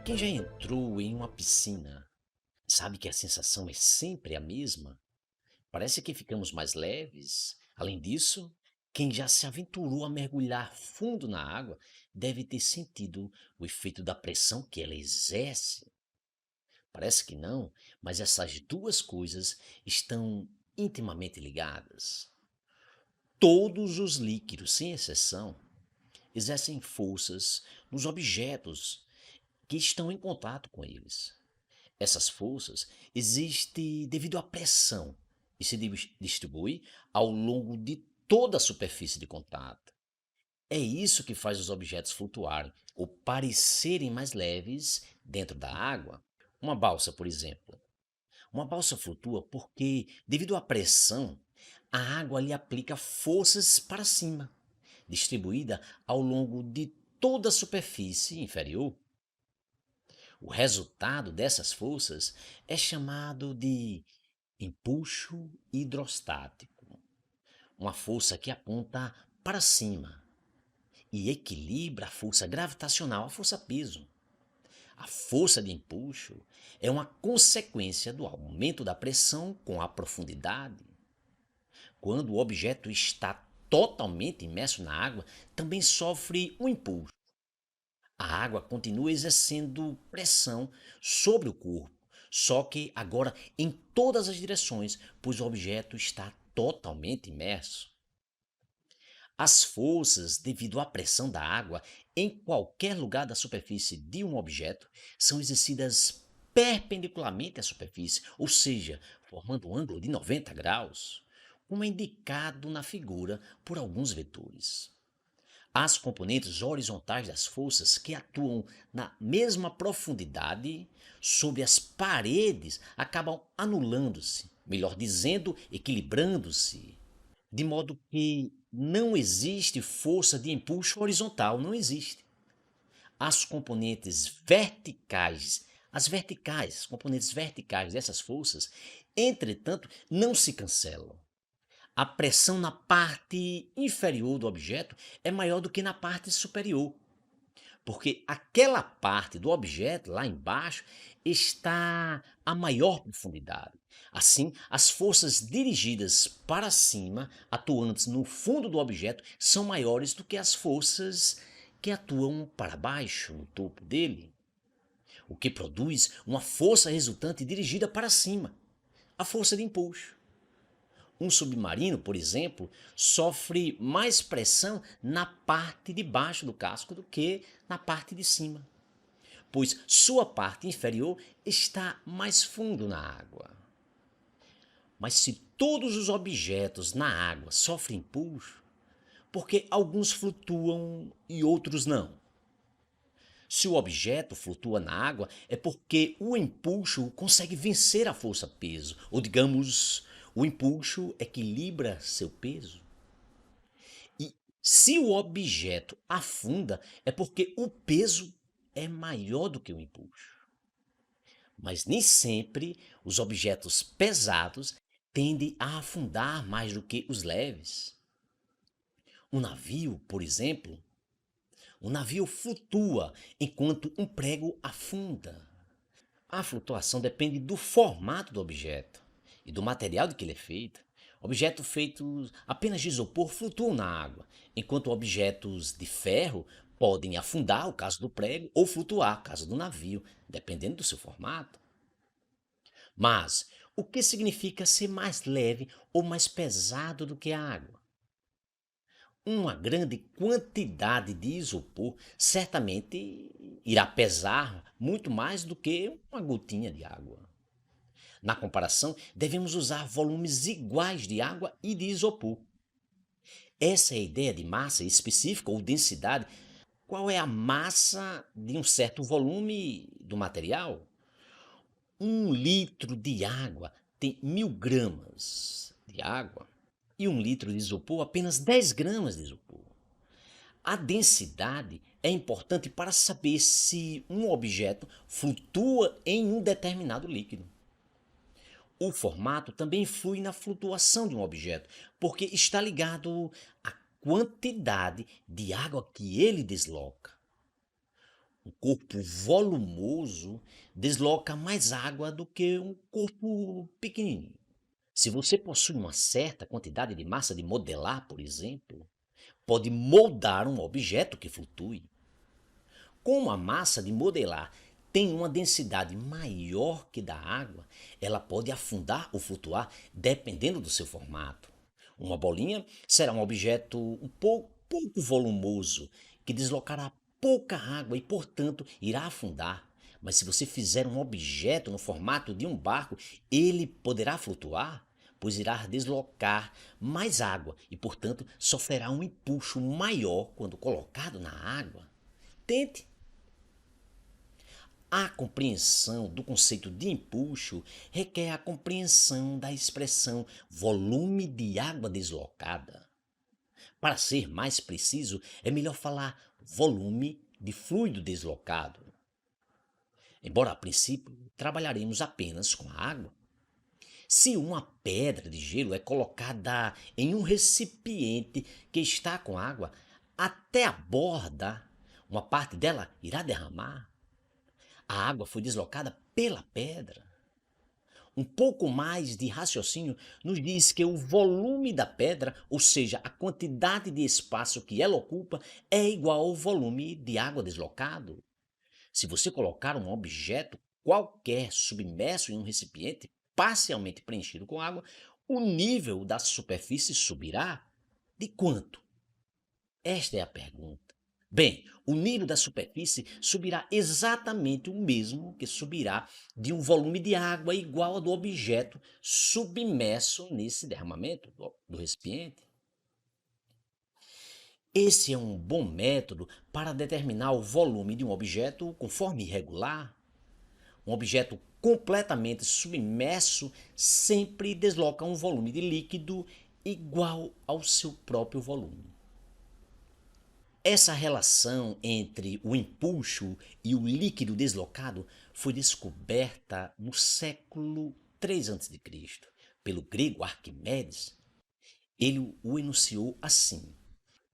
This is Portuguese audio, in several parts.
Quem já entrou em uma piscina sabe que a sensação é sempre a mesma. Parece que ficamos mais leves. Além disso, quem já se aventurou a mergulhar fundo na água deve ter sentido o efeito da pressão que ela exerce. Parece que não, mas essas duas coisas estão intimamente ligadas. Todos os líquidos, sem exceção, exercem forças nos objetos que estão em contato com eles. Essas forças existem devido à pressão e se distribui ao longo de toda a superfície de contato. É isso que faz os objetos flutuarem ou parecerem mais leves dentro da água. Uma balsa, por exemplo. Uma balsa flutua porque, devido à pressão, a água lhe aplica forças para cima, distribuída ao longo de toda a superfície inferior. O resultado dessas forças é chamado de empuxo hidrostático, uma força que aponta para cima e equilibra a força gravitacional, a força peso. A força de empuxo é uma consequência do aumento da pressão com a profundidade. Quando o objeto está totalmente imerso na água, também sofre um impulso. A água continua exercendo pressão sobre o corpo, só que agora em todas as direções, pois o objeto está totalmente imerso. As forças devido à pressão da água em qualquer lugar da superfície de um objeto são exercidas perpendicularmente à superfície, ou seja, formando um ângulo de 90 graus, como é indicado na figura por alguns vetores. As componentes horizontais das forças que atuam na mesma profundidade sobre as paredes acabam anulando-se, melhor dizendo, equilibrando-se, de modo que não existe força de empuxo horizontal, não existe. As componentes verticais, as componentes verticais dessas forças, entretanto, não se cancelam. A pressão na parte inferior do objeto é maior do que na parte superior, porque aquela parte do objeto lá embaixo está a maior profundidade. Assim, as forças dirigidas para cima, atuantes no fundo do objeto, são maiores do que as forças que atuam para baixo, no topo dele, o que produz uma força resultante dirigida para cima, a força de empuxo. Um submarino, por exemplo, sofre mais pressão na parte de baixo do casco do que na parte de cima, pois sua parte inferior está mais fundo na água. Mas se todos os objetos na água sofrem impulso, por que alguns flutuam e outros não? Se o objeto flutua na água, é porque o empuxo consegue vencer a força-peso, ou digamos, o empuxo equilibra seu peso. E se o objeto afunda, é porque o peso é maior do que o impulso. Mas nem sempre os objetos pesados tendem a afundar mais do que os leves. Um navio, por exemplo, um navio flutua enquanto um prego afunda. A flutuação depende do formato do objeto e do material de que ele é feito. Objetos feitos apenas de isopor flutuam na água, enquanto objetos de ferro podem afundar, o caso do prego, ou flutuar, o caso do navio, dependendo do seu formato. Mas o que significa ser mais leve ou mais pesado do que a água? Uma grande quantidade de isopor certamente irá pesar muito mais do que uma gotinha de água. Na comparação, devemos usar volumes iguais de água e de isopor. Essa é a ideia de massa específica ou densidade. Qual é a massa de um certo volume do material? 1 litro de água tem 1000 gramas de água e 1 litro de isopor apenas 10 gramas de isopor. A densidade é importante para saber se um objeto flutua em um determinado líquido. O formato também influi na flutuação de um objeto, porque está ligado à quantidade de água que ele desloca. Um corpo volumoso desloca mais água do que um corpo pequenininho. Se você possui uma certa quantidade de massa de modelar, por exemplo, pode moldar um objeto que flutue. Como a massa de modelar tem uma densidade maior que da água, ela pode afundar ou flutuar dependendo do seu formato. Uma bolinha será um objeto pouco volumoso que deslocará pouca água e, portanto, irá afundar. Mas se você fizer um objeto no formato de um barco, ele poderá flutuar, pois irá deslocar mais água e, portanto, sofrerá um empuxo maior quando colocado na água. Tente. A compreensão do conceito de empuxo requer a compreensão da expressão volume de água deslocada. Para ser mais preciso, é melhor falar volume de fluido deslocado. Embora a princípio trabalharemos apenas com a água. Se uma pedra de gelo é colocada em um recipiente que está com água, até a borda, uma parte dela irá derramar. A água foi deslocada pela pedra. Um pouco mais de raciocínio nos diz que o volume da pedra, ou seja, a quantidade de espaço que ela ocupa, é igual ao volume de água deslocado. Se você colocar um objeto qualquer submerso em um recipiente parcialmente preenchido com água, o nível da superfície subirá. De quanto? Esta é a pergunta. Bem, o nível da superfície subirá exatamente o mesmo que subirá de um volume de água igual ao do objeto submerso nesse derramamento do recipiente. Esse é um bom método para determinar o volume de um objeto conforme irregular. Um objeto completamente submerso sempre desloca um volume de líquido igual ao seu próprio volume. Essa relação entre o empuxo e o líquido deslocado foi descoberta no século 3 a.C. pelo grego Arquimedes. Ele o enunciou assim: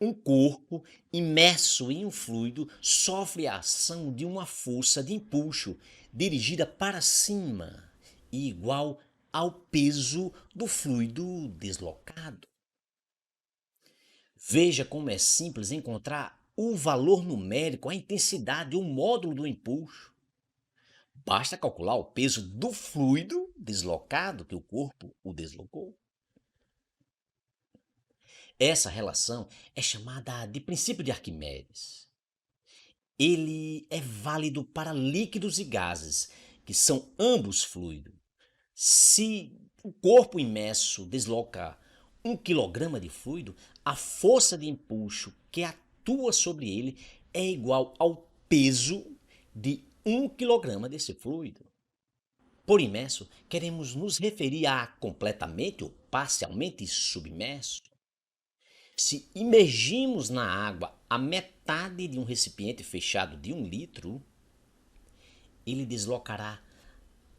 um corpo imerso em um fluido sofre a ação de uma força de empuxo dirigida para cima e igual ao peso do fluido deslocado. Veja como é simples encontrar o valor numérico, a intensidade, o módulo do empuxo. Basta calcular o peso do fluido deslocado que o corpo o deslocou. Essa relação é chamada de princípio de Arquimedes. Ele é válido para líquidos e gases, que são ambos fluidos. Se o corpo imerso desloca 1 quilograma de fluido, a força de empuxo que atua sobre ele é igual ao peso de 1 quilograma desse fluido. Por imerso, queremos nos referir a completamente ou parcialmente submerso. Se imergirmos na água a metade de um recipiente fechado de 1 litro, ele deslocará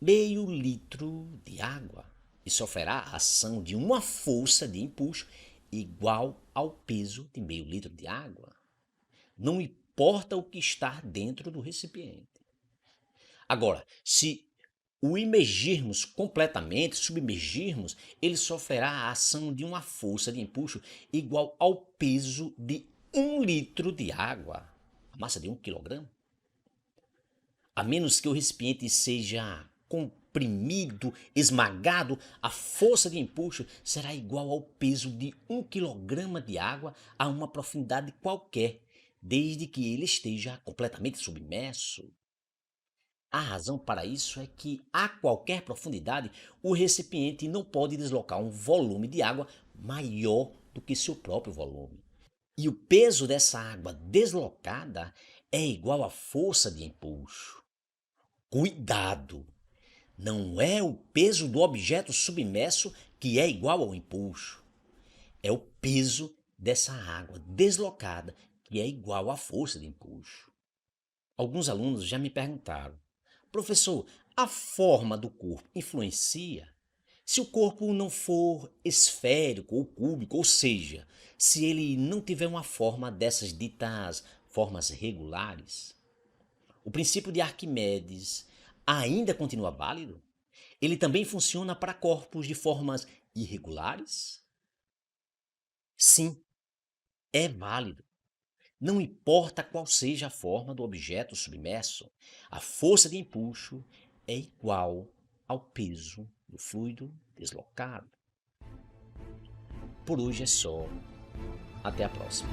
meio litro de água e sofrerá a ação de uma força de empuxo igual ao peso de meio litro de água. Não importa o que está dentro do recipiente. Agora, se o imergirmos completamente, submergirmos, ele sofrerá a ação de uma força de empuxo igual ao peso de 1 litro de água, a massa de 1 quilograma. A menos que o recipiente seja comprimido, esmagado, a força de empuxo será igual ao peso de 1 quilograma de água a uma profundidade qualquer, desde que ele esteja completamente submerso. A razão para isso é que, a qualquer profundidade, o recipiente não pode deslocar um volume de água maior do que seu próprio volume. E o peso dessa água deslocada é igual à força de empuxo. Cuidado! Não é o peso do objeto submerso que é igual ao empuxo. É o peso dessa água deslocada que é igual à força de empuxo. Alguns alunos já me perguntaram: professor, a forma do corpo influencia? Se o corpo não for esférico ou cúbico, ou seja, se ele não tiver uma forma dessas ditas formas regulares? O princípio de Arquimedes ainda continua válido? Ele também funciona para corpos de formas irregulares? Sim, é válido. Não importa qual seja a forma do objeto submerso, a força de empuxo é igual ao peso do fluido deslocado. Por hoje é só. Até a próxima.